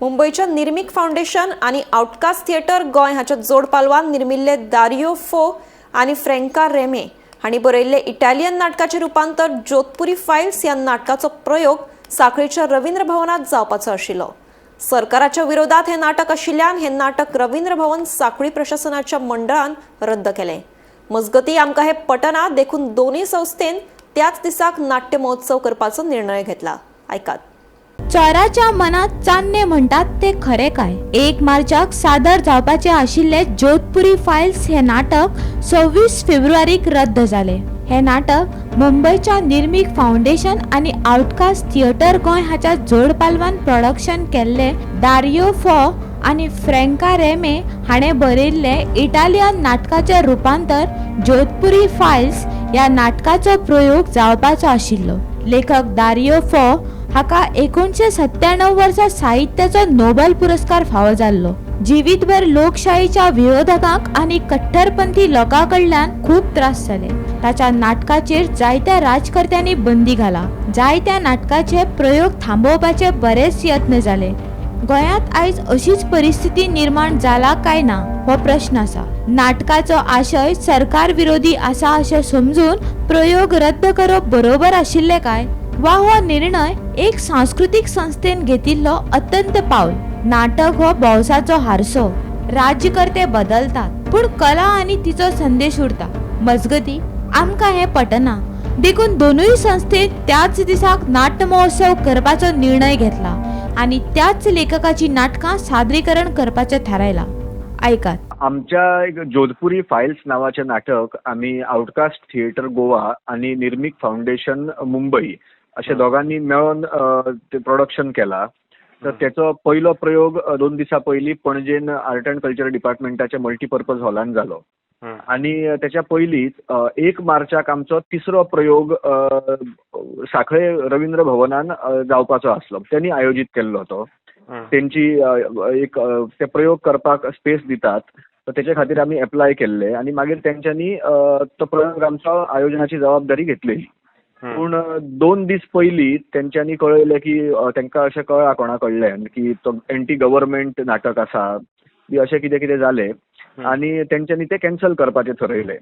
मुंबईच्या निर्मिक फाउंडेशन आणि outcast theatre गोय हाच्या जोड पालवान निर्मिल्ले दारियो फो आणि फ्रँका रेमे हांणी बरयल्ले इटालियन नाटकाचे रुपांतर जोधपुरी फायल्स ह्या नाटकाचो प्रयोग सांखळेच्या रवींद्र भवनात जावपाचो आशिल्लो। सरकाराच्या विरोधात हे नाटक आशिल्ल्यान हे नाटक रवींद्र भवन सांखळी प्रशासनाच्या मंडळान रद्द केले। मजगती आमकां हे पटना देखून दोन्ही संस्थेन त्याच दिसाक नाट्य महोत्सव करपाचो निर्णय घेतला। ऐकात। चोराच्या मनात चान्ने म्हणतात ते खरे काय? 1 मार्चाक सादर जावपाचे आशिल्ले जोधपुरी फायल्स हे नाटक 26 फेब्रुवारीक रद्द झाले। हे नाटक मुंबईच्या निर्मिक फाउंडेशन आणि आउटकास्ट थिएटर गोय हाच्या जोड पालवान प्रोडक्शन केल्ले दारियो फो आणि फ्रँका रेमे हाणे बरयल्ले इटालियन नाटकाचे रुपांतर जोधपुरी फायल्स या नाटकाचो प्रयोग जावपाचो आशिल्लो। लेखक दारियो फो हाका 1997 वर्सा साहित्याचो नोबेल पुरस्कार फावो जाल्लो। जिवीतभर लोकशाहीच्या विरोधकांक आणि कट्टरपंथी लोकांकडल्यान खूप त्रास जाले। ताच्या नाटकाचेर जायत्या राजकर्त्यांनी बंदी घाला। जायत्या नाटकाचे प्रयोग थांबोवपाचे बरेच यत्न जाले। गोंयांत आयज अशीच परिस्थिती निर्माण जाला काय ना हो प्रश्न आसा। नाटकाचो आशय सरकार विरोधी आसा अशें समजून प्रयोग रद्द करप बरोबर आशिल्ले काय? वा हो निर्णय एक सांस्कृतिक संस्थेन घेतिल्लो अत्यंत पावल। नाटक हो भौसाचो हारसो। राज्यकर्ते बदलतात पण कला आणि तिचो संदेश उरता। मजगती आमकां हे पटना देखून दोनूय संस्थेन त्याच दिसाक नाट्य महोत्सव करपाचो निर्णय घेतला आणि त्याच लेखकाची नाटकां सादरीकरण करपाचें थारायला। ऐकात। आमच्या जोधपुरी फायल्स नावाचे नाटक आम्ही आउटकास्ट थिएटर गोवा आणि निर्मिक फाउंडेशन मुंबई अशा दोघांनी मिळून ते प्रोडक्शन केला। तर त्याचा पहिलो प्रयोग 2 दिवसा पहिली पणजेन आर्ट अँड कल्चर डिपार्टमेंटाच्या मल्टीपर्पज हॉलान झालो आणि त्याच्या पहिलीच 1 मार्चाक आमचो तिसरो प्रयोग सांखळे रवींद्र भवनान जावपाचो आसलो। त्यांनी आयोजित केल्लो तो। त्यांची एक ते प्रयोग करपाक स्पेस दितात तर त्याच्या खातीर आम्ही अप्लाय केल्ले आणि मागीर त्यांच्यानी तो प्रयोग आमच्या आयोजनाची जबाबदारी घेतलेली। पूण 2 दीस पयलीं त्यांच्यानी कळयलें की तांकां अशें कळ्ळां कोणा कडल्यान की तो एंटी गव्हर्नमेंट नाटक आसा बी अशें कितें कितें जालें आणि त्यांच्यानी ते कॅन्सल करपाचें ठरयलें।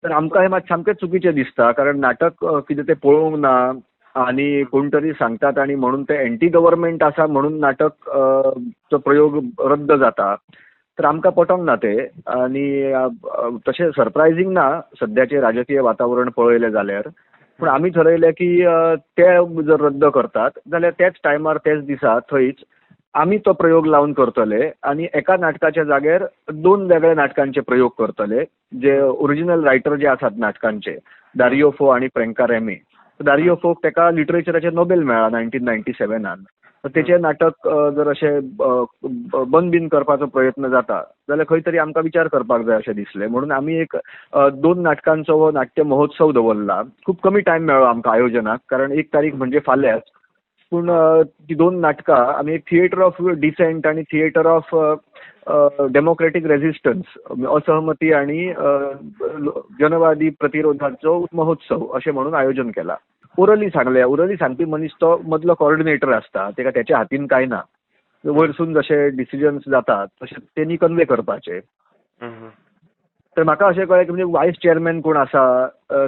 तर आमकां हे मात सामकें चुकीचें दिसता कारण नाटक कितें तें पळोवंक ना आणि कोण तरी सांगतात आणि म्हणून ते एंटी गव्हर्नमेंट आसा म्हणून नाटक तो प्रयोग रद्द जाता तर आमकां पटोंक ना ते। आणि तशें सरप्रायझींग ना सद्याचें राजकीय वातावरण पळयलें जाल्यार। पूण आमी ठरयलें की ते जर रद्द करतात जाल्यार त्याच टायमार त्याच दिसा थंयच आमी तो प्रयोग लावन करतले आणि एका नाटकाच्या जाग्यार 2 वेगळ्या नाटकांचे प्रयोग करतले जे ओरिजिनल रायटर जे आसात नाटकांचे दारियो फो आणि फ्रँका रेमे। दारियो फोक ताका लिटरेचराचे नोबेल मेळ्ळा 1997 तर तेचें नाटक जर अशें बंद बीन करपाचो प्रयत्न जाता जाल्यार खंय तरी आमकां विचार करपाक जाय अशें दिसलें म्हणून आमी एक 2 नाटकांचो हो नाट्य महोत्सव दवरला। खूप कमी टायम मेळ्ळो आमकां आयोजनाक कारण 1 तारीख म्हणजे फाल्यांच। पूण ती 2 नाटकां आमी एक थिएटर ऑफ डिसेंट आणि थिएटर ऑफ डेमोक्रेटीक रेजिस्टन्स असहमती आणि जनवादी प्रतिरोधाचो महोत्सव अशें म्हणून आयोजन केला। ओरली सांगपी मनीस तो मदलो कोऑर्डिनेटर आसता ताका त्याच्या हातीन कांय ना। वयरसून जशे डिसिजन्स जातात तशे तेणी कन्वे करपाचे। तर म्हाका अशें कळ्ळें की म्हणजे वायस चेअरमॅन कोण आसा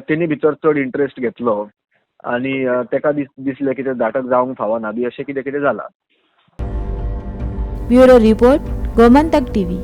तेणी भितर चड इंट्रस्ट घेतलो आणि ताका दिसलें की तें नाटक जावंक फावना बी अशें कितें कितें जालां। Bureau report Gomantak TV.